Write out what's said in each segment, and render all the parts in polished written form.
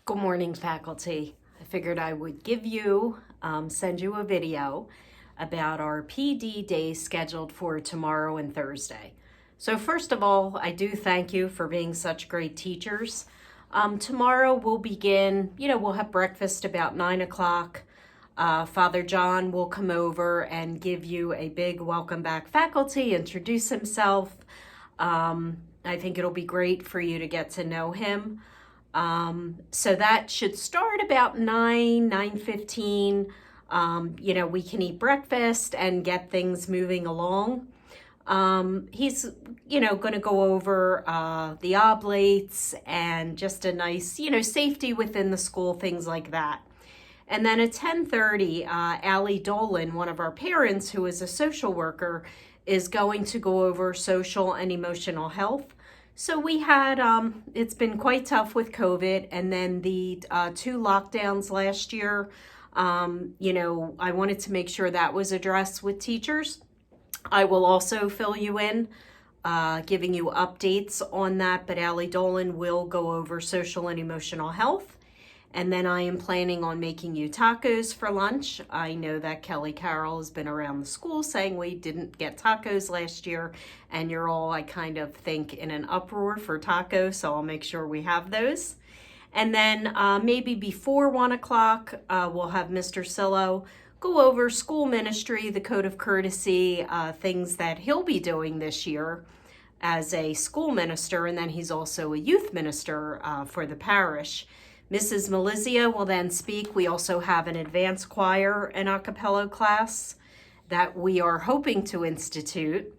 Good morning, faculty. I figured I would send you a video about our PD days scheduled for tomorrow and Thursday. So first of all, I do thank you for being such great teachers. Tomorrow we'll begin, we'll have breakfast about 9 o'clock. Father John will come over and give you a big welcome back faculty, introduce himself. I think it'll be great for you to get to know him. So that should start about 9:15. We can eat breakfast and get things moving along. He's, going to go over the oblates and just a nice, safety within the school, things like that. And then at 10:30, Allie Dolan, one of our parents who is a social worker, is going to go over social and emotional health. So we had, it's been quite tough with COVID, and then the 2 lockdowns last year. I wanted to make sure that was addressed with teachers. I will also fill you in, giving you updates on that, but Allie Dolan will go over social and emotional health. And then I am planning on making you tacos for lunch. I know that Kelly Carroll has been around the school saying we didn't get tacos last year, and you're all, I kind of think, in an uproar for tacos, so I'll make sure we have those. And then maybe before 1 o'clock, we'll have Mr. Sillo go over school ministry, the code of courtesy, things that he'll be doing this year as a school minister, and then he's also a youth minister for the parish. Mrs. Melizia will then speak. We also have an advanced choir and a cappella class that we are hoping to institute.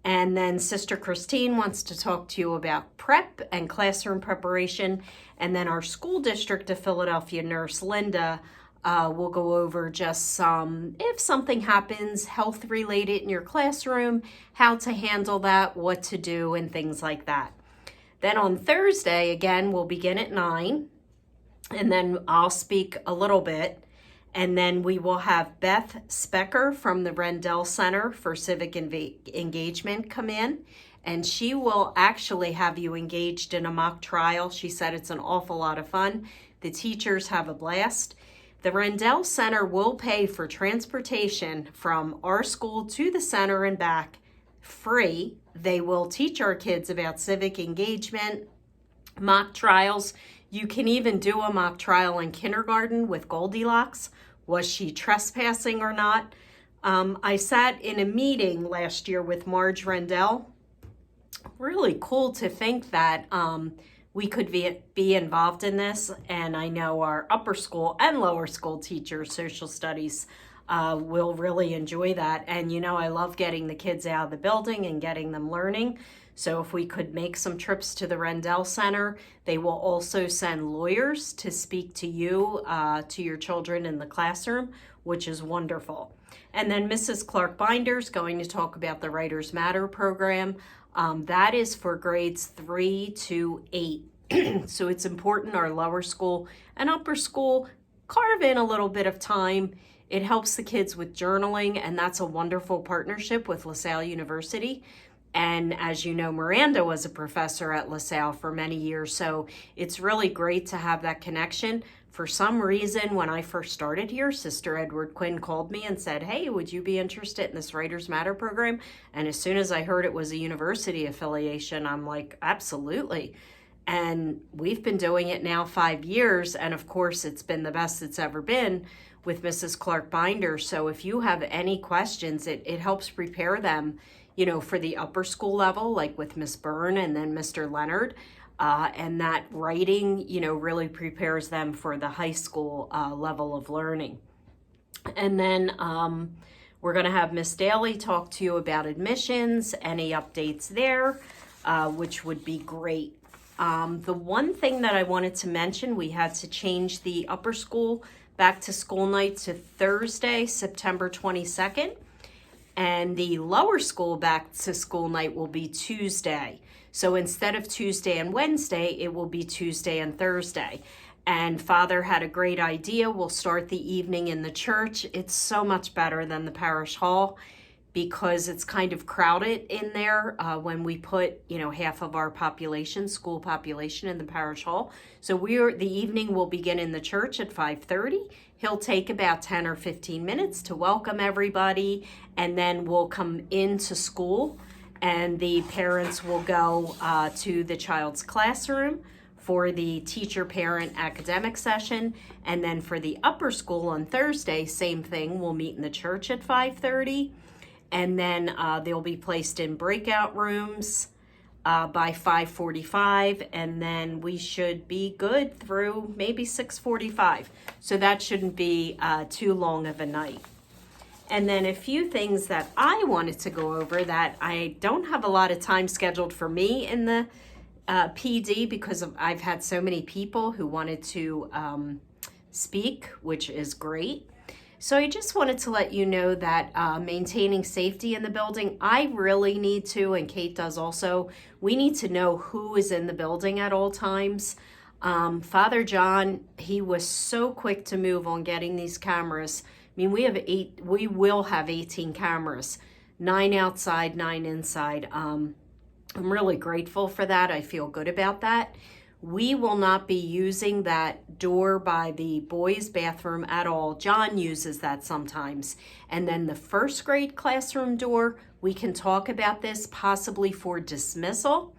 And then Sister Christine wants to talk to you about prep and classroom preparation. And then our school district of Philadelphia nurse, Linda, will go over just some, if something happens health related in your classroom, how to handle that, what to do, and things like that. Then on Thursday, again, we'll begin at 9. And then I'll speak a little bit, and then we will have Beth Specker from the Rendell Center for Civic Engagement come in, and she will actually have you engaged in a mock trial. She said it's an awful lot of fun. The teachers have a blast. The Rendell Center will pay for transportation from our school to the center and back free. They will teach our kids about civic engagement, mock trials. You can even do a mock trial in kindergarten with Goldilocks. Was she trespassing or not? I sat in a meeting last year with Marge Rendell. Really cool to think that we could be involved in this. And I know our upper school and lower school teachers, social studies, will really enjoy that. And I love getting the kids out of the building and getting them learning. So if we could make some trips to the Rendell Center, they will also send lawyers to speak to you, to your children in the classroom, which is wonderful. And then Mrs. Clark Binder's going to talk about the Writers Matter program. That is for grades 3 to 8. So it's important our lower school and upper school carve in a little bit of time. It helps the kids with journaling, and that's a wonderful partnership with LaSalle University. And as you know, Miranda was a professor at LaSalle for many years, so it's really great to have that connection. For some reason, when I first started here, Sister Edward Quinn called me and said, hey, would you be interested in this Writers Matter program? And as soon as I heard it was a university affiliation, I'm like, absolutely. And we've been doing it now 5 years, and of course, it's been the best it's ever been with Mrs. Clark Binder. So if you have any questions, it helps prepare them for the upper school level, like with Miss Byrne and then Mr. Leonard, and that writing, really prepares them for the high school level of learning. And then we're going to have Miss Daly talk to you about admissions, any updates there, which would be great. The one thing that I wanted to mention, we had to change the upper school back to school night to Thursday, September 22nd. And the lower school back to school night will be Tuesday. So instead of Tuesday and Wednesday, it will be Tuesday and Thursday. And Father had a great idea. We'll start the evening in the church. It's so much better than the parish hall. because it's kind of crowded in there when we put, half of our population, school population, in the parish hall. So the evening will begin in the church at 5:30. He'll take about 10 or 15 minutes to welcome everybody, and then we'll come into school, and the parents will go to the child's classroom for the teacher-parent academic session. And then for the upper school on Thursday, same thing, we'll meet in the church at 5:30. And then they'll be placed in breakout rooms by 5:45, and then we should be good through maybe 6:45. So that shouldn't be too long of a night. And then a few things that I wanted to go over that I don't have a lot of time scheduled for me in the PD, because I've had so many people who wanted to speak, which is great. So I just wanted to let you know that maintaining safety in the building, I really need to, and Kate does also, we need to know who is in the building at all times. Father John, he was so quick to move on getting these cameras. I mean, we will have 18 cameras, 9 outside, 9 inside. I'm really grateful for that. I feel good about that. We will not be using that door by the boys' bathroom at all. John uses that sometimes. And then the first grade classroom door, we can talk about this possibly for dismissal,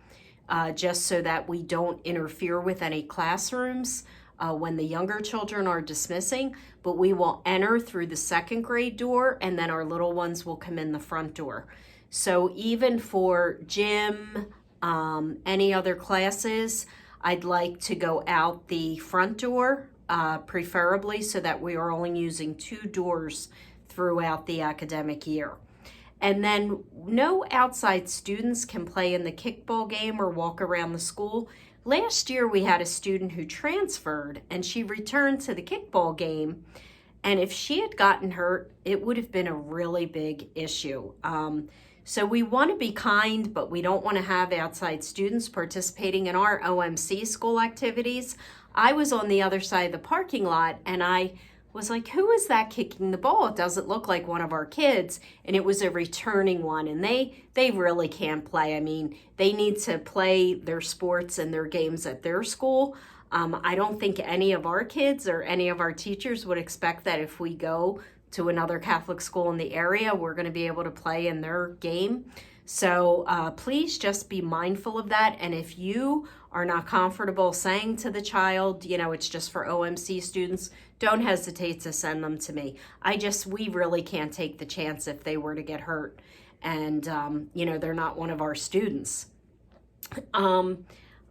just so that we don't interfere with any classrooms when the younger children are dismissing. But we will enter through the second grade door, and then our little ones will come in the front door. So even for gym, any other classes, I'd like to go out the front door, preferably, so that we are only using 2 doors throughout the academic year. And then no outside students can play in the kickball game or walk around the school. Last year we had a student who transferred, and she returned to the kickball game. And if she had gotten hurt, it would have been a really big issue. So we want to be kind, but we don't want to have outside students participating in our OMC school activities. I was on the other side of the parking lot, and I was like, who is that kicking the ball? It doesn't look like one of our kids. And it was a returning one, and they really can't play. I mean, they need to play their sports and their games at their school. I don't think any of our kids or any of our teachers would expect that if we go to another Catholic school in the area, we're going to be able to play in their game. So please just be mindful of that. And if you are not comfortable saying to the child, it's just for OMC students, don't hesitate to send them to me. We really can't take the chance if they were to get hurt and, they're not one of our students.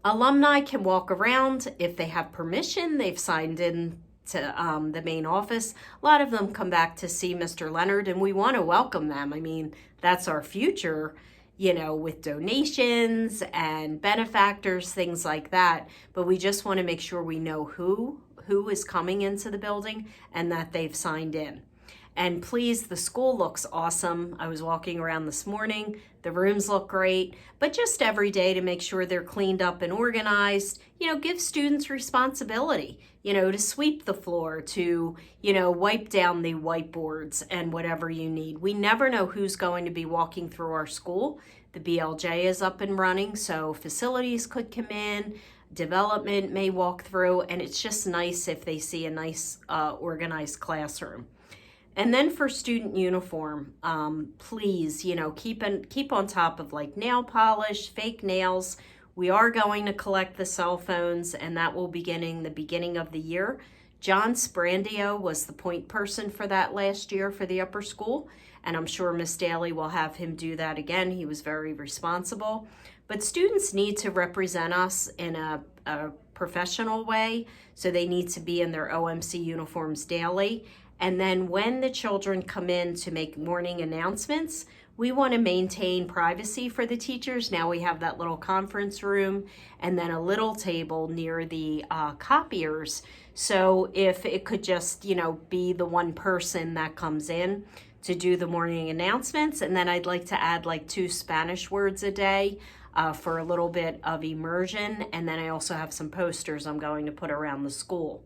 Alumni can walk around if they have permission. They've signed in to the main office. A lot of them come back to see Mr. Leonard, and we want to welcome them. I mean, that's our future, with donations and benefactors, things like that. But we just want to make sure we know who is coming into the building and that they've signed in. And please, the school looks awesome. I was walking around this morning. The rooms look great, but just every day to make sure they're cleaned up and organized, give students responsibility, to sweep the floor, to, wipe down the whiteboards and whatever you need. We never know who's going to be walking through our school. The BLJ is up and running, so facilities could come in, development may walk through, and it's just nice if they see a nice organized classroom. And then for student uniform, please, keep on top of like nail polish, fake nails. We are going to collect the cell phones, and that will begin the beginning of the year. John Sprandio was the point person for that last year for the upper school, and I'm sure Miss Daly will have him do that again. He was very responsible. But students need to represent us in a professional way, so they need to be in their OMC uniforms daily. And then when the children come in to make morning announcements, we want to maintain privacy for the teachers. Now we have that little conference room and then a little table near the copiers. So if it could just, be the one person that comes in to do the morning announcements. And then I'd like to add like 2 Spanish words a day for a little bit of immersion. And then I also have some posters I'm going to put around the school.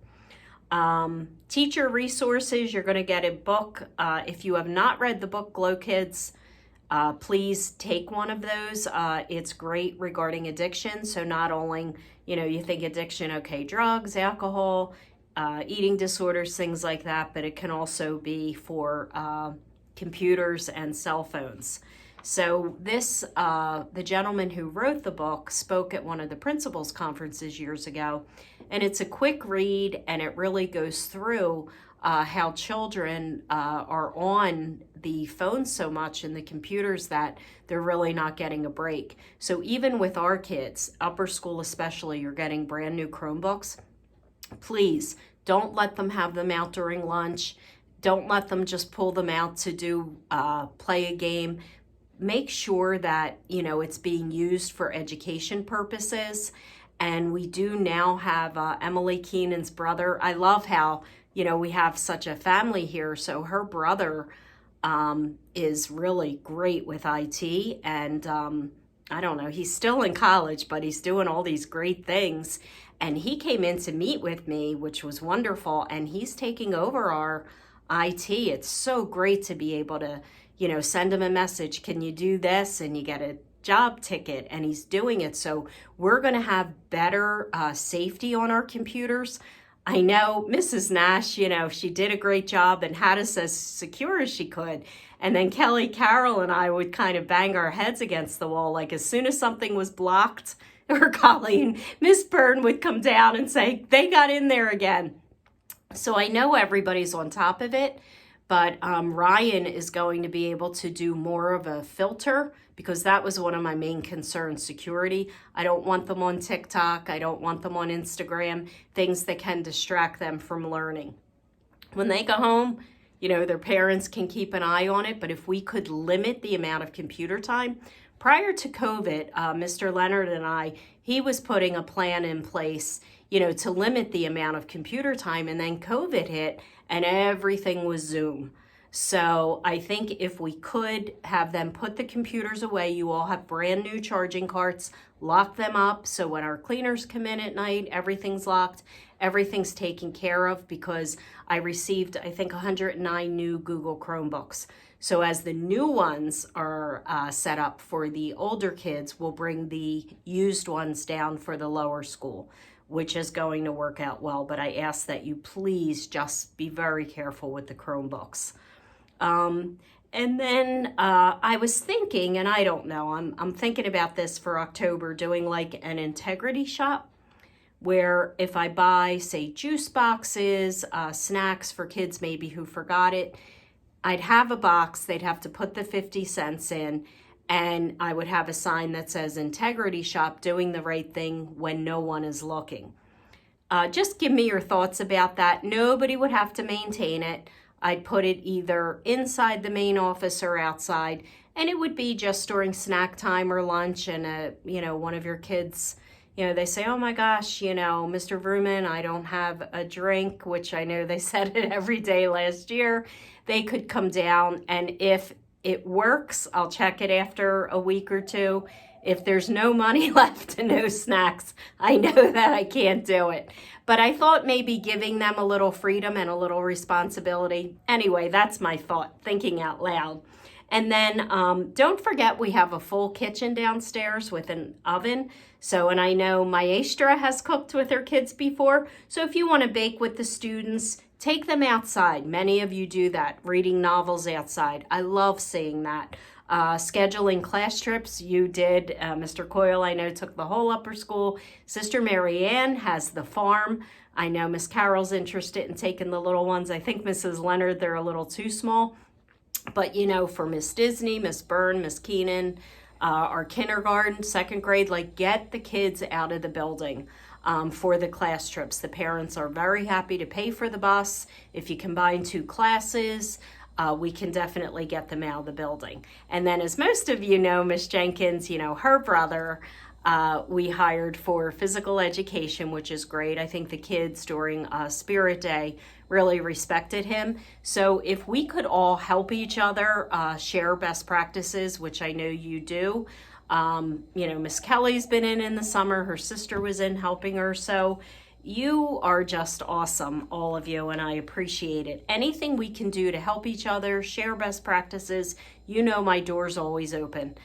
Teacher resources, you're going to get a book. If you have not read the book, Glow Kids, please take one of those. It's great regarding addiction. So not only, you think addiction, okay, drugs, alcohol, eating disorders, things like that, but it can also be for computers and cell phones. So this, the gentleman who wrote the book spoke at one of the principals conferences years ago, and it's a quick read, and it really goes through how children are on the phones so much and the computers that they're really not getting a break. So even with our kids, upper school especially, you're getting brand new Chromebooks. Please don't let them have them out during lunch. Don't let them just pull them out to do play a game. Make sure that it's being used for education purposes. And we do now have Emily Keenan's brother. I love how we have such a family here. So her brother is really great with IT, and I don't know, he's still in college, but he's doing all these great things. And he came in to meet with me, which was wonderful, and he's taking over our IT. It's so great to be able to, send him a message, can you do this? And you get a job ticket, and he's doing it. So we're going to have better safety on our computers. I know Mrs. Nash, she did a great job and had us as secure as she could. And then Kelly, Carol, and I would kind of bang our heads against the wall. Like as soon as something was blocked, or Colleen, Miss Byrne would come down and say, they got in there again. So I know everybody's on top of it, but Ryan is going to be able to do more of a filter, because that was one of my main concerns, security. I don't want them on TikTok. I don't want them on Instagram, things that can distract them from learning. When they go home, their parents can keep an eye on it, but if we could limit the amount of computer time. Prior to COVID, Mr. Leonard and he was putting a plan in place, to limit the amount of computer time, and then COVID hit and everything was Zoom. So I think if we could have them put the computers away, you all have brand new charging carts, lock them up. So when our cleaners come in at night, everything's locked, everything's taken care of, because I received, I think, 109 new Google Chromebooks. So as the new ones are set up for the older kids, we'll bring the used ones down for the lower school, which is going to work out well. But I ask that you please just be very careful with the Chromebooks. And then I was thinking, and I don't know, I'm thinking about this for October, doing like an integrity shop, where if I buy, say, juice boxes, snacks for kids maybe who forgot it, I'd have a box, they'd have to put the 50 cents in, and I would have a sign that says integrity shop, doing the right thing when no one is looking. Just give me your thoughts about that. Nobody would have to maintain it. I'd put it either inside the main office or outside, and it would be just during snack time or lunch, and one of your kids, they say, oh my gosh, Mr. Vrooman, I don't have a drink, which I know they said it every day last year. They could come down, and if it works, I'll check it after a week or two. If there's no money left and no snacks, I know that I can't do it. But I thought maybe giving them a little freedom and a little responsibility. Anyway, that's my thought, thinking out loud. And then don't forget, we have a full kitchen downstairs with an oven. So, and I know Maestra has cooked with her kids before. So if you want to bake with the students, take them outside. Many of you do that, reading novels outside. I love seeing that. Scheduling class trips, you did. Mr. Coyle, I know, took the whole upper school. Sister Mary Ann has the farm. I know Miss Carol's interested in taking the little ones. I think Mrs. Leonard, they're a little too small. But, for Miss Disney, Miss Byrne, Miss Keenan, our kindergarten, second grade, get the kids out of the building for the class trips. The parents are very happy to pay for the bus. If you combine two classes, we can definitely get them out of the building. And then, as most of you know, Miss Jenkins, her brother, we hired for physical education, which is great. I think the kids during Spirit Day really respected him. So if we could all help each other, share best practices, which I know you do. Miss Kelly's been in the summer. Her sister was in helping her. So, you are just awesome, all of you, and I appreciate it. Anything we can do to help each other, share best practices, you know my door's always open.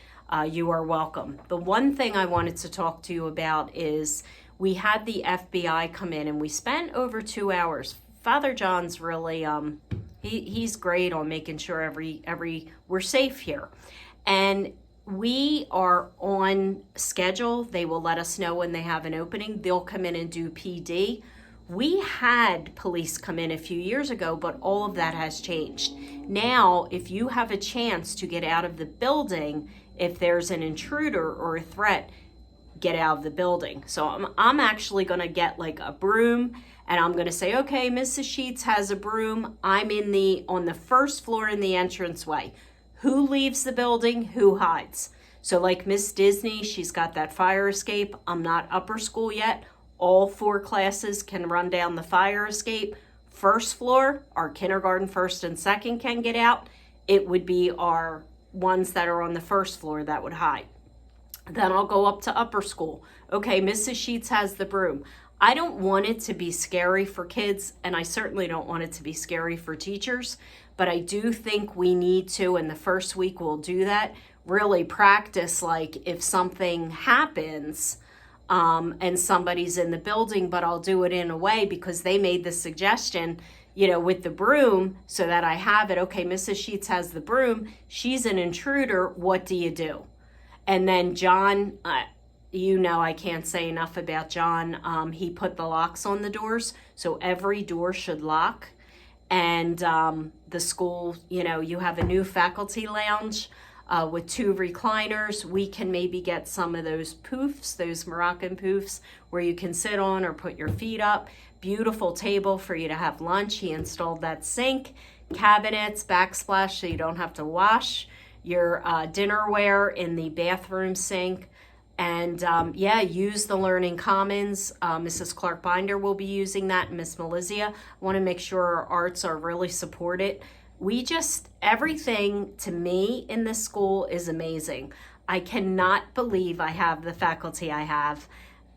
You are welcome. The one thing I wanted to talk to you about is we had the FBI come in and we spent over 2 hours. Father John's really, he's great on making sure we're safe here. And we are on schedule. They will let us know when they have an opening. They'll come in and do PD. We had police come in a few years ago, but all of that has changed. Now, if you have a chance to get out of the building, if there's an intruder or a threat, get out of the building. So I'm actually going to get like a broom, and I'm going to say, okay, Mrs. Sheets has a broom. I'm on the first floor in the entranceway. Who leaves the building? Who hides? So like Miss Disney, she's got that fire escape. I'm not upper school yet. All 4 classes can run down the fire escape. First floor, our kindergarten first and second can get out. It would be our ones that are on the first floor that would hide. Then I'll go up to upper school. Okay, Mrs. Sheets has the broom. I don't want it to be scary for kids, and I certainly don't want it to be scary for teachers, but I do think we need to, and the first week we'll do that, really practice, like if something happens and somebody's in the building, but I'll do it in a way because they made the suggestion, with the broom, so that I have it. Okay, Mrs. Sheets has the broom. She's an intruder. What do you do? And then John, I can't say enough about John. He put the locks on the doors, so every door should lock. And the school, you have a new faculty lounge with 2 recliners. We can maybe get some of those poofs, those Moroccan poofs, where you can sit on or put your feet up. Beautiful table for you to have lunch. He installed that sink, cabinets, backsplash, so you don't have to wash your dinnerware in the bathroom sink. And use the Learning Commons. Mrs. Clark Binder will be using that, and Miss Melizia. I want to make sure our arts are really supported. Everything to me in this school is amazing. I cannot believe I have the faculty I have.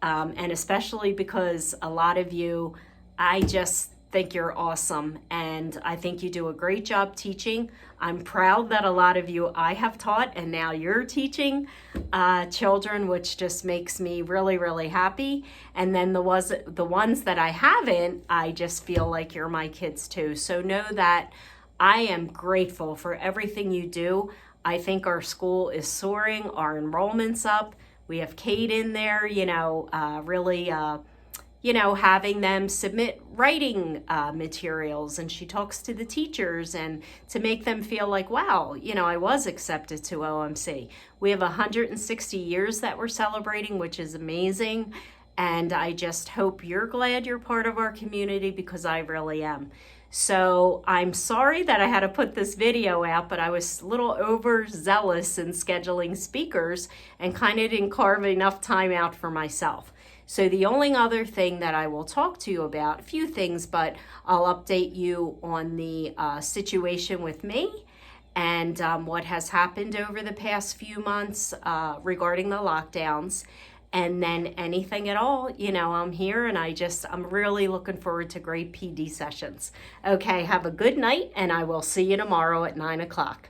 And especially because a lot of you, I just think you're awesome, and I think you do a great job teaching. I'm proud that a lot of you I have taught, and now you're teaching children, which just makes me really, really happy. And then the ones that I haven't, I just feel like you're my kids too. So know that I am grateful for everything you do. I think our school is soaring, our enrollment's up. We have Kate in there, having them submit writing materials, and she talks to the teachers and to make them feel like, wow, I was accepted to OMC. We have 160 years that we're celebrating, which is amazing. And I just hope you're glad you're part of our community, because I really am. So I'm sorry that I had to put this video out, but I was a little overzealous in scheduling speakers and kind of didn't carve enough time out for myself. So the only other thing that I will talk to you about, a few things, but I'll update you on the situation with me and what has happened over the past few months regarding the lockdowns. And then anything at all, I'm here, and I'm really looking forward to great PD sessions. Okay, have a good night, and I will see you tomorrow at 9 o'clock.